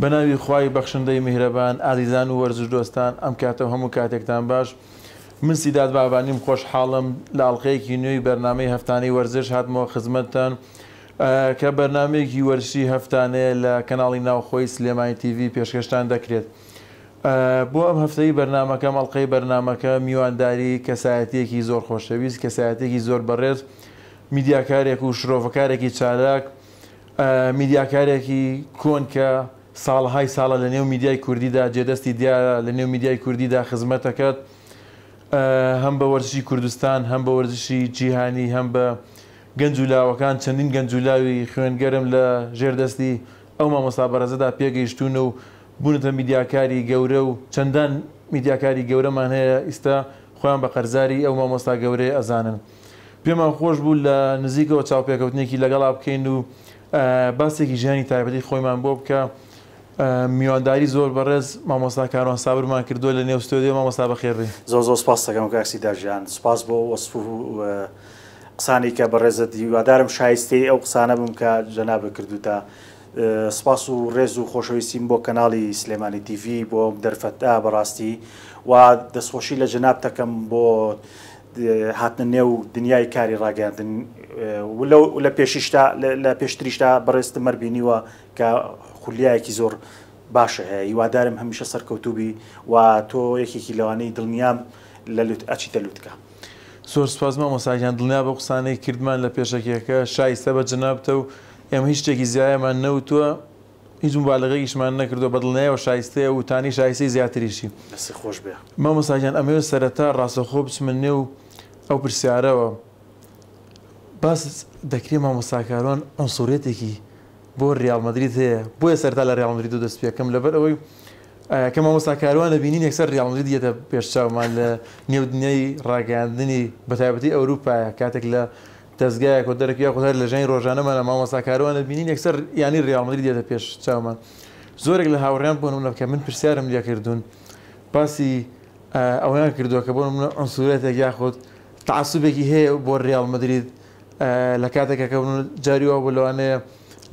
بەناوی خوای بەخشندەی میهرەبان ئازیزان و وەرزش دۆستان ئەم کاتە هەموو کاتێکتان باش من سیداد بابانیم خۆشحاڵم لە ئاڵلقەیەکی نوێی بەرنامەی هەفتانەی وەرزش هاتمەوە خزمەتتان کە بەرنامەیەکی وەرزشی هەفتانەیە لە کەناڵی ناوخۆی سلێمانی تیڤی پێشکەشتان دەکرێت. بۆ ئەم هەفتەی بەرنامەکەم ئەڵلقەی بەرنامەکە میوانداری کەسایەتیەکی زۆر خۆشەویست، کەسایەتێکی زۆر بەڕێز، میدیاکارێک و شرۆڤەکارێکی چالاک، میدیاکارێکی کۆن کە ساڵهای ساڵە لە نێو میدیای کوردیدا جێدەستی دیارە لە نێو میدیای کوردیدا خزمەتەکەت هەم بە وەرزشی کوردستان هەم بە وەرزشی جیهانی هەم بە گەنج و لاوەکان چەندین گەنج و لاوی خوێنگەرم لە ژێردەستی ئەو مامۆستا بەڕێزەدا پێگەیشتونە و بوونەتە میدیاکاری گەورە و چەندان میدیاکاری گەورەمان هەیە ئێستا خۆیان بە قەرزاری ئەو مامۆستا گەورەی ئەزانن. پێمان خۆش بوو لە نزیکەوە چاوپێکەوتنێکی لەگەڵا بکەین و باسێکی ژیانی تایبەتی خۆیمان بۆ بکە. میوانداری زۆر بەڕێز مامۆستا کاروان سابرمان کردووە لە نێو ستۆدیۆ. مامۆستا بەخێربێ. زۆر سپاس دەکەم کاکسی داژیان، سپاس بۆ وەسف و قسانی کە بەڕێزت هیوادارم شایستەی ئەو قسانە بم کە جەنابە کردوتە. سپاس و ڕێز و خۆشەویستیم بۆ کەناڵی سلێمانی تیڤی بۆ دەرفەتدا بەڕاستی و دەستخۆشی لە جەناب دەکەم بۆ هاتنە نێو دنیای کاری ڕاگەاندن لە پێشیشتا لە پێشتریشتا بەڕێستم مەربینیوە کە خولیایەکی زۆر باشە هەیە. هیوادارم هەمیشە سەرکەوتوبی و تۆ یەکێکی لەوانەی دڵنیام لە ئەچیتە لوتکە. زۆر سپاس مامۆستاکان، دڵنیا بە قسانەی کردمان لە پێشەکێکە شایستە بە جەنابتە و ئێمە هیچ شتێکی زیایەمان نەوتووە، هیچ مبالغەیەکیشمان نەکردووە، بە دڵنیایەوە شایستەیە و تانی شایستەی زیاتریشی. دەستی خۆش بێ. مامۆستاکان ئەمەوێت سەرەتا ڕاستەخۆ بچمە نێو ئەو پرسیارەوە باس دەکرێت مامۆستاکاران ئەنسوورێتێکی بۆ ڕیال مەدرید هەیە، بۆیە سەرتا لە ڕیال مەدرید و دەست پێکەم لەبەر ئەوەی کە مامۆستاکاروان دەبینین یەکسەر ڕیال مەدرید دێتە پێشچاومان لە نێو دنیای ڕاگەاندنی بەتایبەتی ئەوروپایە. کاتێک لە دەستگایەک و دەرەکی یاخودەر لە ژەنی ڕۆژانەمانە مامۆستاکاروان دەبینین یەکسەر یانی ڕیال مەدرید دێتە پێش چاومان. زۆرێک لە هاوڕێیان بۆ نمونە کە من پرسیارم لێ کردوون باسی ئەویان کردووە کە بۆ نمونە ئەنسوورێتێک یاخود تەعەسوبێکی هەیە بۆ ڕیال مەدرید لە کاتێکە کە جاریوە بۆ لەوانەیە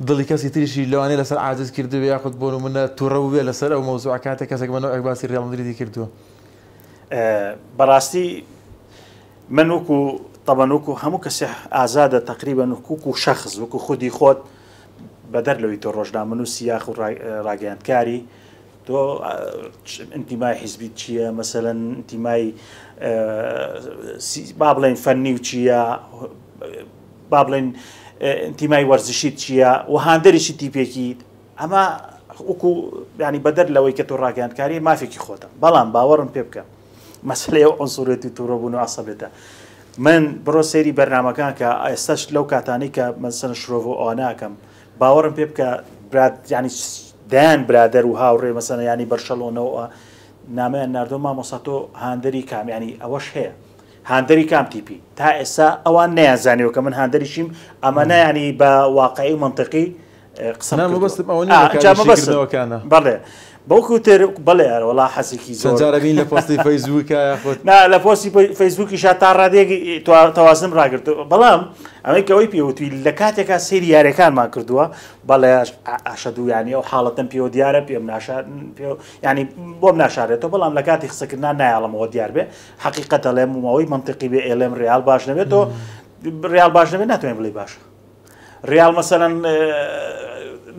دڵی کەسی تریشی لەوانەیە لەسەر عاجز کردووە یاخود بۆ نمونە تووڕە بووێ لەسەر ئەو مەوزوع کاتێک کەسێک بەنەوەی باسی ڕیال مەدریدی کردووە. بەڕاستی من وەکو طبعاً وەکو هەموو کەسێ ئازادە تقریبا وەکو شەخص وەکو خودی خۆت بەدەر لەوەی تۆ ڕۆژنامەنووسی یاخود ڕاگەیاندکاری تۆ ئینتیمای حیزبیت چییە، مەسەلەن ئینتیمای با بڵێن فەنی و چییە، با بڵێن ئینتیمای وەرزشیت چییە و هاندەریشی تیپێکی ئەمە وەکو ینی بەدەر لەوەی کە تۆ ڕاگەیاندکاری مافێکی خۆتە. بەڵام باوەڕم پێ بکە مەسلەی ئەو ئەنسوورێتی تووڕەبوون و عەسەبێتە. من بڕۆ سەیری بەرنامەکان کە ئێستاش لەو کاتانی کە مەسەلەن شرۆڤ و ئەواناکەم باوەڕم پێ بکە ینی دایان برادەر و هاوڕێ مەسەلەن ینی بەرشەلۆنەوە نامەیان ناردۆ مامۆستا تۆ هاندەری کام ینی ئەوەش هەیە هاندەری کام تیپی تا ئێستا ئەوان نەیانزانیەوە کە من هاندەریشیم ئەمە نەیانی بە واقعی و منطقی قسە بەڵێ بەوکو تر بڵێ وڵا حەزێکی زۆر جارەبین لە پۆستی فەیسبووکە یاخود لە پۆستی فەیسبووکیشا تا ڕادێکی تەوازن ڕاگرت. بەڵام ئەمەی کەەوەی پێوتوی لە کاتێکا سێری یاریەکانمان کردووە بەڵێ ئاشەدوو ینی ئەو حاڵەتەن پێوە دیارە پێم ینی بۆم ناشارێتەوە، بەڵام لە کاتی قسەکردنا نایڵەمەوە دیار بێ حەقیقەتە لێمەوەی منطقی بێ ئێلێم ڕیال باش نەبێتەوە ڕیال باش نەبێت ناتوانین بڵێ باشە ڕیال مەسەلەن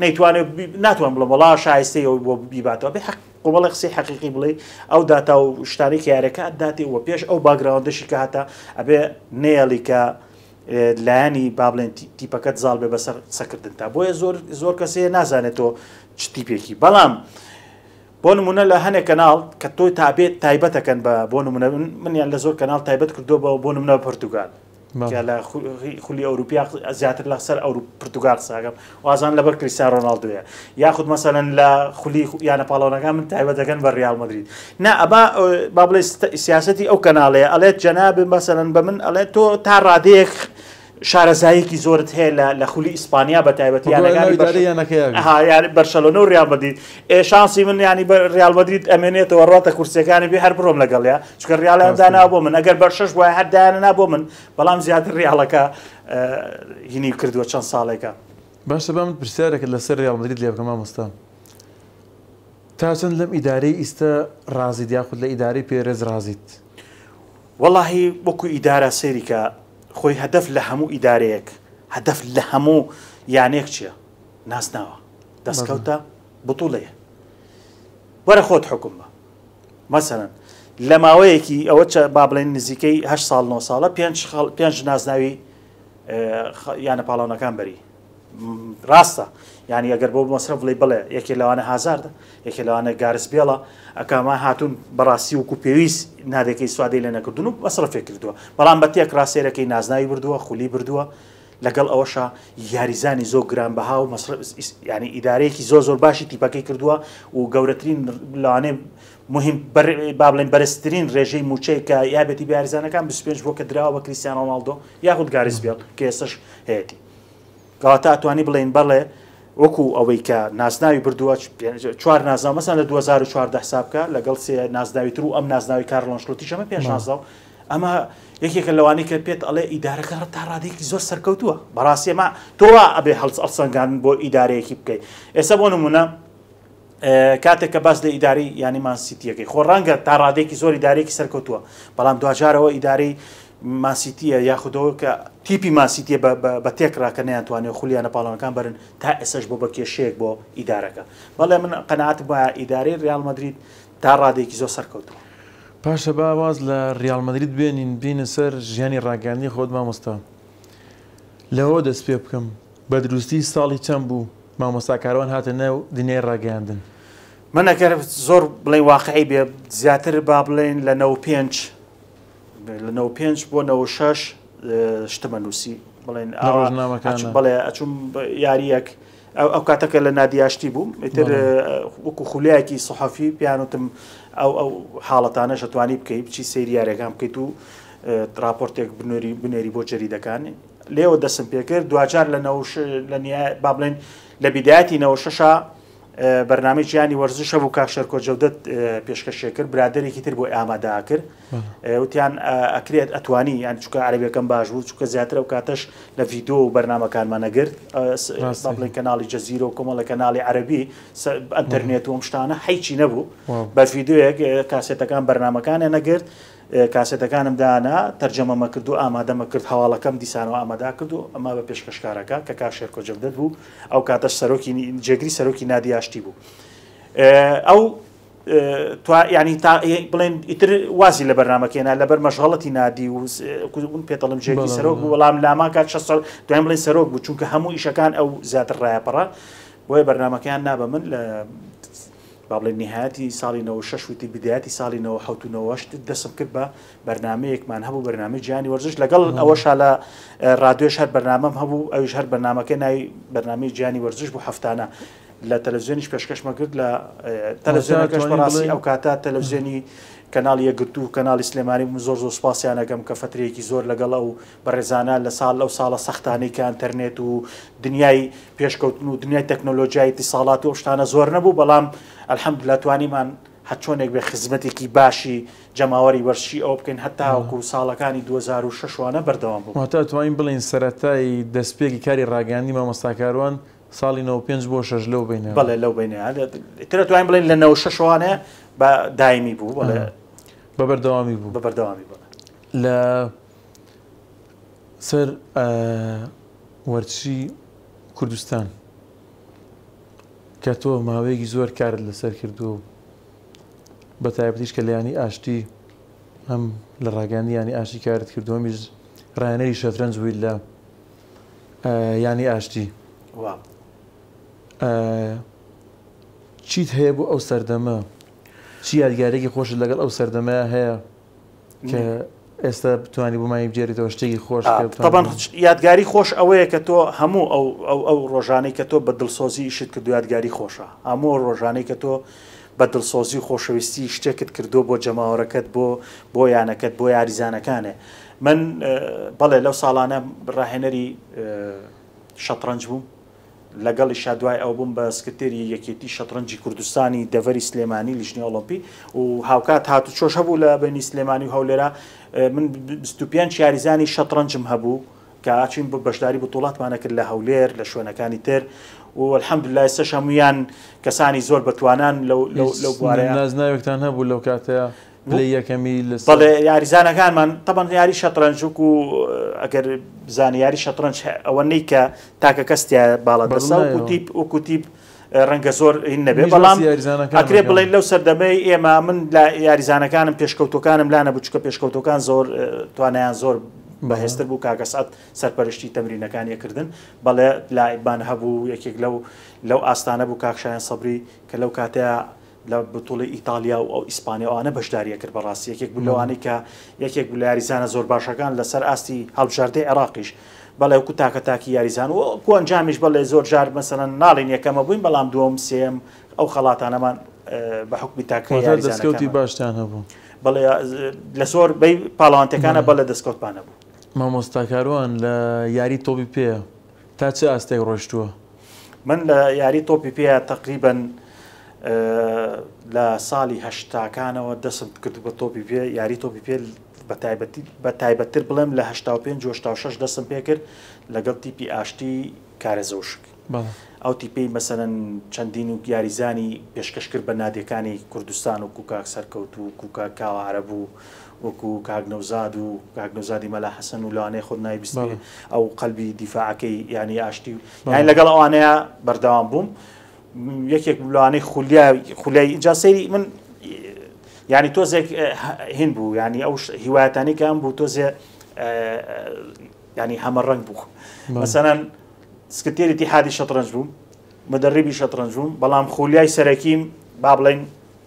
نەیتوانێت ناتوان بڵێ وڵا شایستەی ئەو بۆ بیباتەوە بێ قوبڵی قسەی حەقیقی بڵێ ئەو داتا و شتانێکی یارەکە داتی وە پێش ئەو باگراوندەشی کە هاتە ئەبێ نێڵی کە لایانی با بڵێن تیپەکەت زاڵ بێ بەسەر قسەکردن تا بۆیە زۆر کەسەیە نازانێتەوە چ تیپێکی. بەڵام بۆ نمونە لە هەنێک کەناڵ کە تۆی تابێت تایبەتەکەن بە بۆ نمونە منیان لە زۆر کەناڵ تایبەت کردووە بۆ نمونە پۆرتوگال لە خولی ئەوروپیا زیاتر لەسەر پرتوگال ساگەم وازان لەبەر کریستیانۆ ڕۆناڵدۆیە یاخود مەسەلەن لە خولی یانە پاڵۆنەکان من تایبەت دەکەن بە ڕیال مەدرید. نا ئەبا با بڵێ سیاسەتی ئەو کەناڵەیە ئەڵێت جەنابێ مەسەلەن بە من ئەڵێت تۆ تا ڕادەیەک شارەزاییەکی زۆرت هەیە لە خولی ئیسپانیا بە تایبەتیانەکانی بەرشەلۆنە و ڕیال مەدرید. شانسی من ینی بە ڕیال مەدرید ئەمێنێتەوە ڕاتە کورسەکانی بێ هەر بڕۆم لەگەڵیا چکە ڕیاڵیان دانا بۆ من ئەگەر بەر 6 وایە هەر دایانەنا بۆ من، بەڵام زیاتر ڕیاڵەکە هینی کردووە چەند ساڵێکە. باشە با من پرسیارێکت لەسەر ڕیال مەدرید لێ بکەم مامۆستا. تا چەند لەم ئیدارەی ئیستا ڕازیت یاخود لە ئیدارەی پێرێز ڕازیت؟ واللهی وەکو ئیدارە سێریکە خۆی هەدەف لە هەموو ئیدارەیەک هەدەف لە هەموو یانێک چییە؟ ناسناوە دەستکەوتە بتوڵەیە وەرە خۆت حکوم بە مەسەرەن لە ماوەیەکی ئەوە با بڵێن نزیکەی 8 ساڵ 9 ساڵە پێنج نازناوی یانە پاڵاونەکان بەری ڕاستە یعنی ئەگەر بۆ مەسرف بڵێ بڵێ یەکێ لەوانە هازاردە یەکێ لەوانە گارس بێڵە ئەکامان هاتوون بەڕاستی وەکو پێویست نادێکی سوادەی لێ نەکردون و مەسرفێک کردووە بەڵام بە تێک ڕاستێرەکەی نازناوی بردووە خولی بردووە لەگەڵ ئەوەشە یاریزانی زۆر گرانبەها و ینی ئیدارەیەکی زۆر باشی تیپەکەی کردووە و گەورەترین لەوانێ مهم با بڵێن بەرزترین ڕێژەی موچەی کە یابێتی یاریزانەکان 25 بۆ کە دراوە بە کریستیانۆ رۆنالدۆ یاخود گاریس بێڵ کە ئێستش هەیەی کەواتە ئەتوانی بڵێن بەڵێ وەکو ئەوەی کە نازناوی بردووە 4 نازناو مەسەن لە 2014 حساب بکە لەگەڵ سێ نازناوی تر و ئەم نازناوی کارلۆ ئەنشلۆتی ئەمە پێش نازاو ئەمە یەکێکە لەوانەیە کە پێت ئەڵێ ئیدارەکە تا ڕادێکی زۆر سەرکەوتووە بەڕاستی ئەمە تۆوا ئەبێ هەڵسەنگاندن بۆ ئیدارەیەکی بکەیت ئێستا بۆ نمونە کاتێک کە باس لە ئیداری ینی مانسیتیەکەی خۆ ڕەنگە تا ڕادێکی زۆر ئیدارێکی سەرکەوتووە بەڵام دوجارەوە ئیدارەی ماسیتیە یاخودەوە کە تیپی ماسیتیە بە تێکڕاکە نەیانتوانێت خولیانە پاڵەوەکان بەرن تا ئێسش بۆ بە کێشەیەک بۆ ئیدارەکە بەڵێ من قەنەعات بە ئیدارەی ریال مەدرید تا ڕادێکی زۆر سەرکەوتووە پاشە باواز لە ریال مەدرید بێنین بینە سەر ژیانی ڕاگەاندنی خۆت مامۆستا لەوە دەست پێ بکەم بە دروستی ساڵی چەند بوو مامۆستاکارەوان هاتە ناو دنیای ڕاگەاندن من ئەگەر زۆر بڵێ واقعی بێ زیاتر با بڵێن لە 95 بۆ 96 شتمە نووسی بڵێن بڵێ ئەچوم یاریەک ئەو کاتەکە لە نادیاشتی بووم ئیتر وەکو خولایەکی سەحەفی پیانوتم ئەو حاڵەتانە شەتوانی بکەیت بچی سەیریارەکان بکەیت و راپۆرتێک بنێری بۆ جەریدەکانی لێوە دەسم پێ کرد دوجار لە با بڵێن لە بیدایەتی 96 بەرنامەی گیانی وەرزشە بوو کاکشەرکۆ جەودەت پێشکەشێ کرد برادێکی تر بۆ ئامادە کرد وتیان ئەکرێت ئەتوانی یان چونکە عەربیەکەم باش بوو چونکە زیاتر ئەو کاتەش لە ڤیدیۆ و بەرنامەکانمان نەگرت بڵێن کەناڵی جەزیرە و کۆمەڵە کەناڵی عەربی ئەنتەرنێت و ئەم شتانە هیچی نەبوو بە ڤیدیۆیەک کاسێتەکان بەرنامەکانە نەگرت کاسێتەکانم دانا تەرجەمەمە کرد و ئامادەمە کرد هەواڵەکەم دیسانەوە ئامادا کرد و ئەمە بە پێشکەشکارەکە کە کاکشەرکۆ جەودەت بوو ئەو کاتەش جێگری سەرۆکی نادیاشتی بوو ئەو ینی بڵێن ئیتر وازی لە بەرنامەکەێنا لەبەر مەشغەڵەتی نادی و پێتەڵم جێگری سەرۆک بوو وەڵام لاما کات 6 ساڵ دوایین بڵێن سەرۆک بوو چونکە هەموو ئیشەکان ئەو زیاتر ڕایەپەڕا بۆیە بەرنامەکەیان نابە من لە با بڵێن نهایەتی ساڵی 96 وتی بدایەتی ساڵی 1970 دەسم کرد بە بەرنامەیەکمان هەبوو بەرنامەی گیانی وەرزش لەگەڵ ئەوەشا لە ڕادیۆش هەر بەرنامەم هەبوو ئەویش هەر بەرنامەکە ناوی بەرنامەی گیانی وەرزش بوو هەفتانە لە تەلەڤیزیۆنیش پێشکەشمە کرد لە تەلەڤیزیۆنەکەش بەڕاستی ئەو کاتە تەلەڤیزیۆنی کەناڵی یەکگرتو و کەناڵی سلێمانی زۆر سوپاسیانەکەم کە فترەیەکی زۆر لەگەڵ ئەو بەڕێزانە لە ساڵ ئەو ساڵە سەختانەی کە ئینتەرنێت و دنیای پێشکەوتن و دنیای تەکنۆلۆژیای اتصالات و شتانە زۆر نەبوو بەڵام ئەلحەمدولیلا توانیمان هەچۆنێک بێ خزمەتێکی باشی جەماوەری وەرشی ئەو بکەین هەتا وەکو ساڵەکانی 2006 وانە بەردەوام بوو تا توانین بڵین سەرەتای دەستپێکی کاری ڕاگەاندنی مامۆستاکاروان ساڵی 95 بۆ 6 لەو بینێ بەڵێ لەو بینێ ترە توانین بڵین لە 96 وانە بە دایمی بوو بڵێ بەبەردەوامی بوو بەبەردەوامی بوو لە سەر وەرچی کوردستان کە تۆ ماوەیەکی زۆر کارت لەسەر کردو بە تایبەتیش کە لەیانی ئاشتی ئەم لە ڕاگەاندنی ینی ئاشتی کارت کردو ئەمیش ڕایەنەری شەترەنج بوویت لە ینی ئاشتی چیت هەیە بۆ ئەو سەردەمە چی یادگارێکی خۆشت لەگەڵ ئەو سەردەمەیە هەیە کە ئێستا بتوانانی بۆمانی بجێریتەوە شتێکی خۆش طبعاً یادگاری خۆش ئەوەیە کە تۆ هەموو ئەو ڕۆژانەی کە تۆ بە دڵسۆزی شت کردو یادگاری خۆشە هەموو ڕۆژانەی کە تۆ بە دڵسۆزی خۆشەویستی شتێکت کردو بۆ جەماوەڕەکەت بۆ یانەکەت بۆ یاریزانەکانێ من بەڵێ لەو ساڵانە ڕاهێنەری شەترەنج بووم لەگەڵی شادوای ئەو بووم بە سکرتێری یەکێتی شەترەنجی کوردستانی دەڤەری سلێمانی لیژنی ئۆلۆمپی و هاوکات هاتو چۆش هەبوو لە بینی سلێمانی و هەولێرە من 25 یاریزانی شەترەنجم هەبوو کە ئاچین بۆ بەشداری بتوڵاتمانە کرد لە هەولێر لە شوێنەکانی تر و الحەمدولای ئێستاش هەمویان کەسانی زۆر بەتوانان لەو بوارەیە نازناوێکتان هەبوو لەو کاتەیە لە یەکەمی بەڵێ یاریزانەکانمان طبعا یاری شەترەنج وەکو ئەگەر بزانانی یاری شەترەنج ئەوە نەی کە تاکە کەستیا باڵە دەسا وەکو تیپ ڕەنگە زۆر هین نەبێ بەڵام ئەکرێ بڵێن لەو سەردەمەی ئێمە من لە یاریزانەکانم پێشکەوتەکانم لا نەبوو چکە پێشکەوتەکان زۆر توانایان زۆر بەهێزتر بوو کاکەسات سەرپەرشتی تەمرینەکانیەکردن بەڵێ لایبان هەبوو یەکێک لەو ئاستانە بوو کاکشایان سەبری کە لەو کاتەیە لە بتوڵی ئیتالیا و ئەو ئیسپانیا ئەوانە بەشداریە کرد بەڕاستی یەکێک بوو لەوانەی کە یەکێک بوو لە یاریزانە زۆر باشەکان لەسەر ئاستی هەڵبژاردەی عێراقیش بەڵێ وەکو تاکە یاریزان و کو ئەنجامیش بەڵێ زۆر جار مەسەڵەن ناڵین یەکەمە بووین بەڵام دووەم سێم ئەو خەڵاتانەمان بە حکمی تاکە دەستکەوتی باشتان هەبوو بەڵێ لە زۆر بەی پاڵەوانتەکانە بەڵێ دەستکەوتمان هەبوو مامۆستاکاروان لە یاری تۆپی پێە تا چه ئاستێک ڕۆشتووە من لە یاری تۆپی پێە تقریبن لە ساڵی هەشتاکانەوە دەسم کرد بە تۆپی پێ یاری تۆپی پێ بە تایبەتتر بڵێم لە 85 دەسم پێ کرد لەگەڵ تیپی ئاشتی کارێزەوشک ئەو تیپی مەسەرەن چەندین و یاریزانی پێشکەش کرد بە نادیەکانی کوردستان و کوکاک سەرکەوت و کوکا کاوارە بوو وەکو کاگنەوزاد و کاگنەوزادی مەلا حەسەن و لەوانەیە خۆت نایبیست ئەو قەلبی دیفاعەکەی یانی ئاشتی یانی لەگەڵ ئەوانەیە بەردەوام بووم یەکێک لەوانەی خولیای اینجا سەیری من ینی تۆزێک هین بوو ینی ئەو هیوایەتانی کە ئەم بوو تۆزێ ینی هەمە ڕەنگ بوو مەسەڵەن سکرتێری اتحادی شەترەنج بووم مدەرریبی شەترەنج بووم بەڵام خولیای سەرەکیم با بڵێن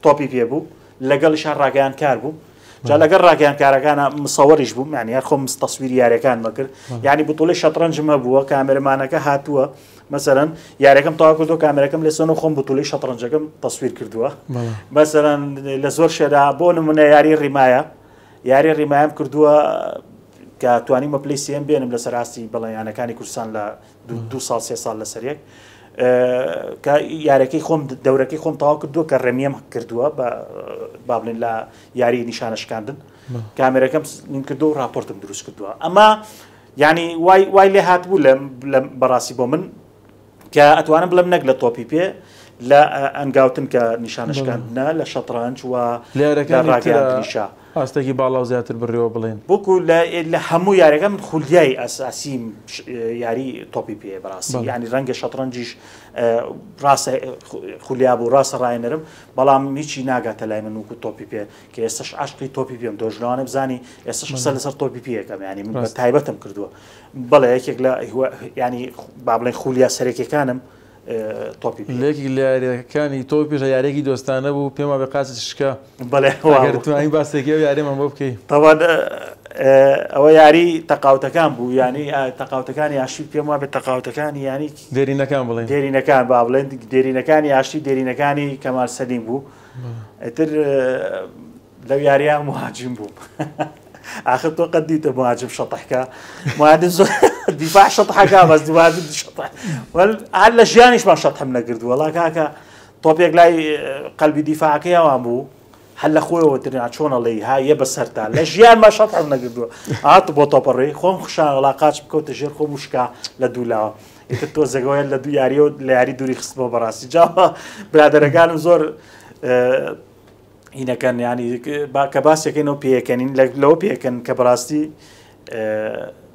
تۆپی پێ بوو لەگەڵیشان ڕاگەیان کار بوو جا لەگەڵ ڕاگەیان کارەکانە مصەوەریش بووم یعنی هەر خۆم تەسویری یاریەکان مەکرد یعنی بتوڵی شەترەنجم هەبووە کامێرەمانەکە هاتووە مەسەرەن یاریەکەم تەواو کردو کامێرەکەم لەسەر خۆم بتوڵی شەترەنجەکەم تەسویر کردووە مەسەرەن لە زۆر شێدا بۆ نمونە یاری ڕیمایەم کردووە کە توانیمە پلەی سێم بێنم لەسەر ئاستی بەڵێنیانەکانی کوردستان لە 2 ساڵ 3 ساڵ لەسەرێک کە یارەکەی خۆم دەورەکەی خۆم تەواو کردووە کە ڕێمیەم کردووە با بڵێن لە یاری نیشانەشکاندن کامێرەکەم نیم کردو و راپۆرتم دروست کردووە ئەمە ینی وای لێ هاتبوو لە بەڕاستی بۆ من کە ئەتوانم بڵم نەک لە تۆپی پێ لە ئەنگاوتن کە نیشانەشکاندنە لە شەترەنج و لە ڕاگەیاندنیشا ئاستێکی باڵاو زیاتر بڕێەوە بڵێن بۆکو لە هەموو یاریەکەم خولیای ئەساسیم یاری تۆپی پێ بەڕاستی ینی ڕەنگە شەترەنجیش ڕاستە خولیا بوو ڕاستە ڕاینەرم بەڵام هیچی ناگاتە لای من وەکو تۆپی پێ کە ئێستش عاشقی تۆپی پێم دۆژنەوانە بزانی ئێستش قسە لەسەر تۆپی پێەکەم ینی من بە تایبەتم کردووە بەڵێ یەکێک لە ینی با بڵێن خولیا سەرەکیەکانم لێکی لە یاریەکانی تۆ پێش یارێکی دۆستانە بوو پێما بە قاچ شکە بەڵێ باسێکی و یاریمان بۆ بکەی ئەوە یاری تەقاوتەکان بوو ینی تەقاوتەکانی ئاشتی پێم وابێت تەقاوتەکانی ینی دێرینەکان بڵێن دێرینەکان با بڵێن دێرینەکانی ئاشتی دێرینەکانی کەمال سەلیم بوو ئەتر لەو یاریان مهاجم بووم آخر تو قديت مهاجم شطحك مهاجم دفاع شطحك بس مهاجم شطح وهلا جيانيش ما شطح من قرد والله كاكا طوبيك لاي قلبي دفاعك يا وامو هلا خويا وتري عشان الله هاي بسرتها لجيان ما شطح من قرد عط بوطبري خوم خشان علاقات بكوت جير خوم مشكا لدولا يتتو زغويل لدو ياريو لياري دوري خصبه براسي جا برادر كان زور هنا كان يعني كباس يكينو بيكنين لو بيكن كبراستي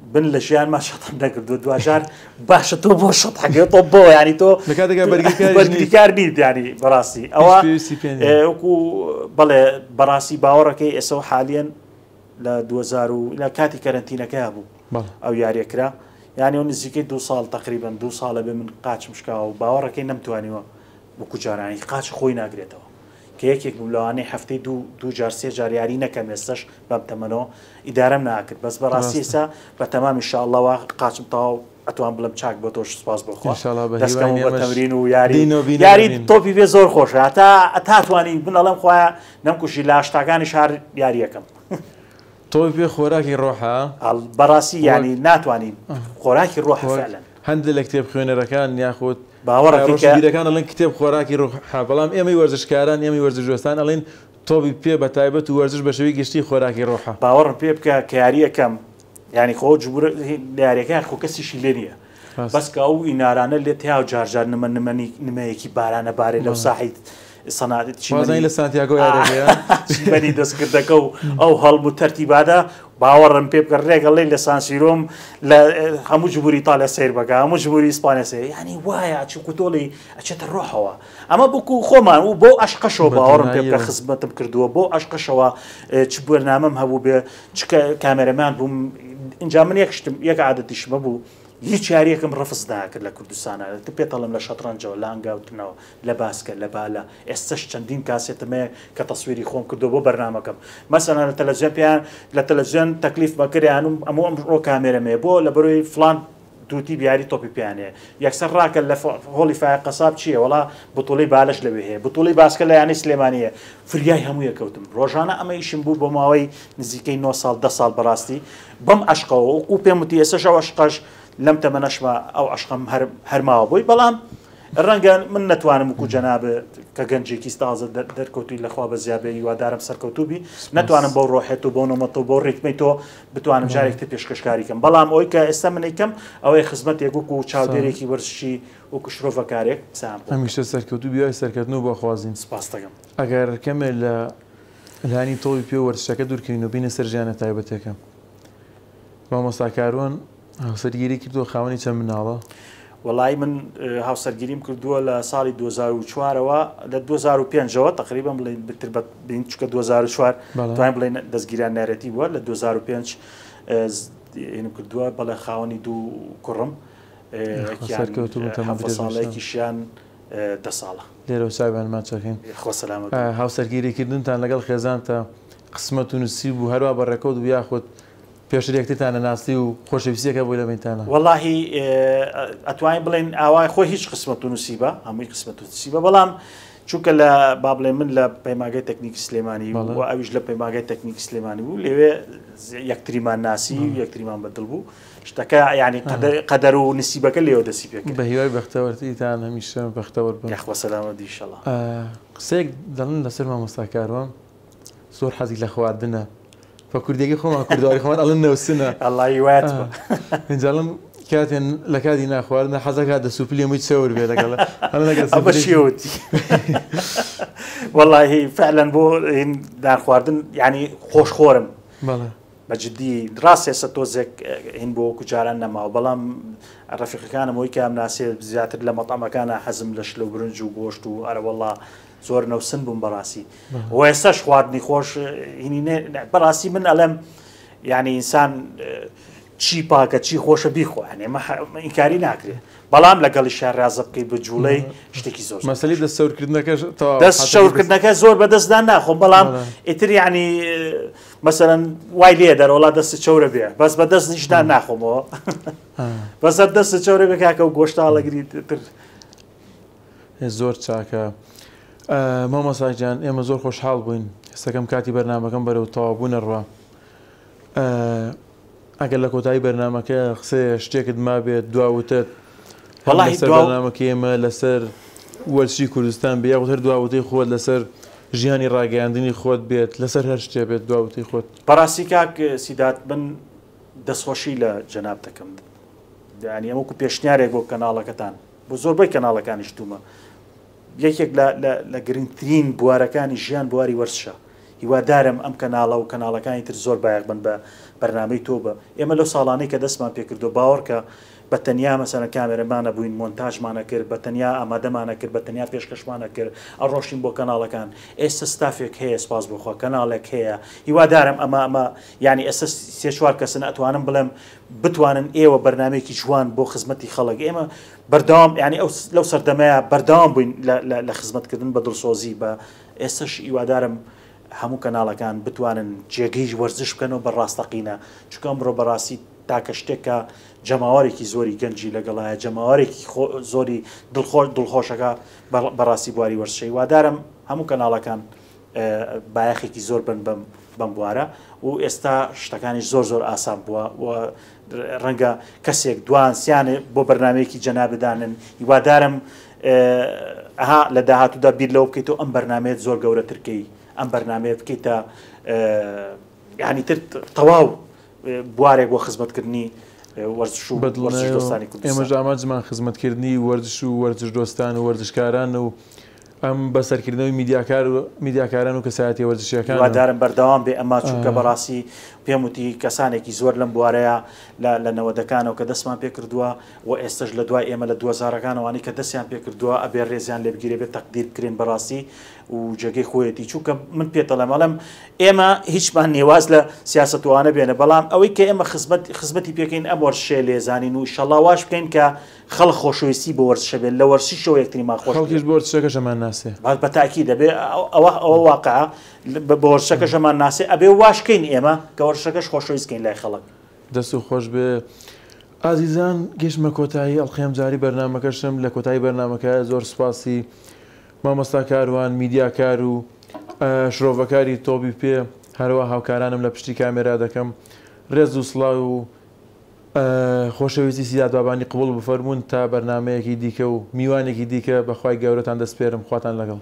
بن لشيان ما شطح نقدر دواجار باش تو بو شطح طبو يعني تو برقي يعني براسي او وكو بلا براسي باوركي اسو حاليا ل 2000 الى كاتي كارنتينا كابو او ياري كرا يعني ونزيكي 2 سال تقريبا 2 سال من قاچ مشكاو باوركي نمتواني وكو جاراني قاچ خوي ناغريتو كيك بلواني حفتي دو جار سي جار ياري نكم يستش باب تمنو ادارم ناكد بس براسيسا بتمام ان شاء الله قاچم طاو اتوان بلم چاك بوتوش سپاس بخوا ان شاء الله دسكم بالتمرين وياري توبي في زور خوش اتا تواني بن الله خويا نمكوشي لاشتاغاني شهر ياريكم توبي خوراكي روحه براسي يعني ناتواني خوراكي روح فعلا هندل كتاب خوينركان ياخذ باوەڕێکی بیرەکان ئەڵێن کتێب خۆراکی ڕوح بەڵام ئێمەی وەرزشکاران ئێمەی وەرزشوەستان ئەڵێن تۆبی پێ بە تایبەت و وەرزش بە شێوەی گشتی خۆراکی ڕوحە باوەڕم پێ بکە کە یاری یەکەم ینی خۆ دیارەکە خۆ کەسیشی لێ نییە بەسکە ئەو ئینارانە لێ تیا و جارجار نمەیەکی بارانە بارێ لەو ساحیت سەناتی لە سانتیاگۆ بەنی دەستکردەکە و ئەو هەڵب و تەرتیبادا باوەڕم پێ بکە ڕێگەڵی لە سانسیرۆم لە هەموو جمهوری ئیتالیا سیر بکە هەموو جمهوری ئیسپانیا سیر ینی وایە چ قوتۆڵی ئەچێتە ڕۆحەوە ئەمە بکو خۆمان و بۆ عەشقەشەوە باوەڕم پێ بکە خزمەتم کردووە بۆ عەشقەشەوە چ بەرنامەم هەبوو بێ چ کامێرەمان بووم اینجا من یەک عادەتیشمە بوو هیچ یاریەکەم ڕەفز ناکرد لە کوردستانە پێتەڵم لە شەترەنجەوە لە ئەنگاوتنەوە لە باسکە لە بالا ئێستش چەندین کاسێتمەیە کە تەسویری خۆم کردو بۆ بەرنامەکەم مەسەلەن لە تەلەڤیزیۆن پێیان لە تەلەڤیزیۆن تەکلیف مەکریان و ئەمە ئەمڕۆ کامێرەمێ بۆ لە بەرۆی فلان دوتی بیاری تۆپی پیانەیە یەکسەر ڕاکە لە هۆڵی فای قەساب چییە وڵا بتوڵی بالش لەوێ هەیە بتوڵی باسکە لە یانی سلێمانیە فریای هەموو یەکەوتم ڕۆژانە ئەمە ئیشم بوو بۆ ماوەی نزیکەی 9 ساڵ 10 ساڵ بەڕاستی بەم عەشقەوە و پێم وتی ئێستا ئەو عەشقەش لەم تەمەنەشمە ئەو عەشقەم هەرماوە بووی بەڵام ڕەنگە من نەتوانم وکو جەنابە کە گەنجێکی تازە دەرکەوتوی لەخوا بە زیابەی وادارم سەرکەوتوبی نەتوانم بۆ ڕۆحێت و بۆ نۆمەتە و بۆ ڕێکمەی تۆ بتوانم جارێکتر پێشکەشکاریکەم بەڵام ئەوەی کە ئێستا منیکەم ئەوەی خزمەتێک وکو چاودێرێکی وەرزشی وکو شرۆڤەکارێک هەمیشە سەرکەوتو بیای سەرکەوتنەوە بۆ خوازین سپاس دەکەم ئەگەر کەمێ لە لانی تۆڵی پێ وەرزشەکە دوورکەین و بینە سەر ژیانە تایبەتەکە مامۆستاکارۆن هاوسەرگیری کردووە خاوەنی چەند مناڵە وەڵی من هاوسەرگیریم کردووە لە ساڵی 2004ەوە لە 2005ەوە تقریبا بڵێن بتر بین چکە 2004 توانین بڵێن دەستگیریان نارەتی بووە لە 2005 کردووە بەڵێ خاوەنی دوو کوڕم ساڵێکیشیان 10 ساڵە لێرە ساویانمان چەکەین خۆسەلامەت هاوسەرگیریکردنتان لەگەڵ خێزانتە قسمەت و نووسی بوو هەروە بەڕێکەوت و یاخود پێشتر یەکترتانە ناستی و خۆشەویستیەکە بۆی لەبینتانە وەڵاهی ئەتوانین بڵێن ئاوای خۆی هیچ قسمەت و نووسیبە هەمووی قسمەت و نووسیبە بەڵام چونکە لە با بڵێ من لە پەیماگەی تەکنیکی سلێمانی و ئەویش لە پەیماگەی تەکنیکی سلێمانی بوو لەوێ یەکتریمان ناسی و یەکتریمان بەدڵ بوو شتەکە یعنی قەدەر و نسیبەکە لێوە دەسی پێکرد بە هیوای بەختەوەرتیتان هەمیشە بەختەوەر بن یاخوا سەلامەتی ئینشەڵڵا قسەیەک دەڵێن لەسەر مامۆستاکارۆن زۆر حەزی لە خواردنە بە کوردێکی خۆمان کوردواری خۆمان ئەڵێن نەوسنە ئەڵڵی وایەت ئینجاڵم کاتێن لە کاتی ناخواردنە حەزەکات دە سوپلی هەمووی چەور بێ لەگەڵ ئەمە شێوەتی وەڵاهی فعلەن بۆ دان خواردن ینی خۆشخۆرم بەجددی ڕاستێسە تۆزێک هین بۆ کوجاران نەماوە بەڵام ڕەفیقەکانم ئەوی کە ئەم ناسێ زیاتر لە مەتەمەکانە حەزم لە شلە و برنج و گۆشت و ئەرەوەڵا زۆر نەوسن بووم بەڕاستی و ئێستاش خواردنی خۆش بەڕاستی من ئەڵێم ینی ئینسان چی پاکە چی خۆشە بیخۆ ئینکاری ناکرێت بەڵام لەگەڵی شارڕازە بکەیت بە جوڵەی شتێکی زۆر مەسەلی دەست شەورکردنەکەش دەست شەورکردنەکە زۆر بەدەستدان ناخۆم بەڵام ئیتر ینی مەسەرەن وای لێ دەرەوەڵا دەست چەورە بێ بەس بە دەست نیشدان ناخۆمەوە بەسەر دەست چەورە بێ کاکە و گۆشتاڵەگری تر زۆر چاکە مامۆستاجان ئێمە زۆر خۆشحاڵ بووین ئێستەکەم کاتی بەرنامەکەم بەرەو تەواوبوونە ڕوا ئەگەر لە کۆتایی بەرنامەکە قسێ شتێکت ما بێت دواوتت لەسەر بەرنامەکە ئێمە لەسەر وەرزشی کوردستان بێ یاخود هەر دواوتەی خۆت لەسەر ژیانی ڕاگەیاندنی خۆت بێت لەسەر هەر شتێ بێت دواوتەی خۆت بەڕاستی کاک سیدات من دەستخۆشی لە جەناب دەکەم یعنی ئەمەکو پێشنیارێک بۆ کەناڵەکەتان بۆ زۆربەی کەناڵەکانی شتومە یەکێک لە گرنگترین بوارەکانی ژیان بواری وەرزشە هیوادارم ئەم کەناڵە و کەناڵەکانی تر زۆر بایەق بن بە بەرنامەی تۆ بە ئێمە لەو ساڵانەی کە دەستمان پێکردو باوەڕکە بە تەنیا مەسەرە کامێرەمانە بووین مۆنتاژمانە کرد بە تەنیا ئامادەمانە کرد بە تەنیا پێشکەشمانە کرد ئەڕۆشتین بۆ کەناڵەکان ئێستا ستافێک هەیە سپاس بخوا کەناڵێک هەیە هیوادارم ئەمە ینی ئێستا سێ چوار کەسن ئەتوانم بڵێم بتوانن ئێوە بەرنامێکی جوان بۆ خزمەتی خەڵک ئێمە بەردەوام ینی لەو سەردەمەیە بەردەوام بووین لە خزمەتکردن بە دڵسۆزی بە ئێستاش هیوادارم هەموو کەناڵەکان بتوانن جێگەی وەرزش بکەنەوە بە ڕاستەقینە چونکە ئەمڕۆ بەڕاستی تاکە شتێکە جەماوەرێکی زۆری گەنجی لەگەڵایە جەماوەرێکی زۆری دڵخۆشەکە بەڕاستی بواری وەرزشەی وادارم هەموو کەناڵەکان بایەخێکی زۆر بن بەم بوارە و ئێستا شتەکانیش زۆر ئاسان بووە ڕەنگە کەسێک دوانسیانێ بۆ بەرنمەیەکی جەنابدانن هیوادارم لە داهاتوودا بیر لەوە بکەیتەوە ئەم بەرنمەیەت زۆر گەورەترکەی ئەم بەرنمەیە بکەیتە ینی تر تەواو بوارێک بۆ خزمەتکردنی وەرزش و وەرزش دۆستانی کوردستان. ئێمەش ئاماجمان خزمەتکردنی وەرزش و وەرزش دۆستان و وەرزشکاران و ئەم بەسەرکردنەوەی میدیاکاران و کەسایەتی وەرزشیەکان وادارم بەردەوام بێ ئەمە چونکە بەڕاستی پێم وتی کەسانێکی زۆر لەم بوارەیە لە نەوەدەکانەوە کە دەستمان پێ کردووە و ئێستش لە دوای ئێمە لە 2000ەکانەوەی کە دەستیان پێ کردووە ئەبێ ڕێزیان لێ بگیرێ بێت تەقدیر بکرێن بەڕاستی و جێگەی خۆیەتی چووکە من پێتەڵێم ئەڵێم ئێمە هیچمان نێواز لە سیاسەتوانە بێنە بەڵام ئەوەی کە ئێمە خزمەتی پێکەین ئەم وەرزشە لێزانین و ئینشەڵڵا واش بکەین کە خەڵک خۆشەویستی بە وەرزشە بێت لە وەرزشەوە یەکتریمان خۆش خەڵکیش بۆ وەرزشەکەشەمان ناسێ بەتاکی دەبێ ئەوە واقعە بە وەرزشەکەشەمان ناسێ ئەبێ واشکەین ئێمە کە وەرزشەکەش خۆشەویستکەین لای خەڵک. دەست و خۆش بێ ئازیزان گەشتمە کۆتایی ئەڵقەیەم جاری بەرنامەکەشم لە کۆتایی بەرنامەکە زۆر سوپاسی مامۆستا کاروان میدیاکار و شرۆڤەکاری تۆبی پێ هەروە هاوکارانم لە پشتی کامێرا دەکەم ڕێز و سڵاو و خۆشەویستی سیدات بابانی قبول بفەرمونون تا بەرنمەیەکی دیکە و میوانێکی دیکە بەخوای گەورەتان دەست پێرم خواتان لەگەڵ.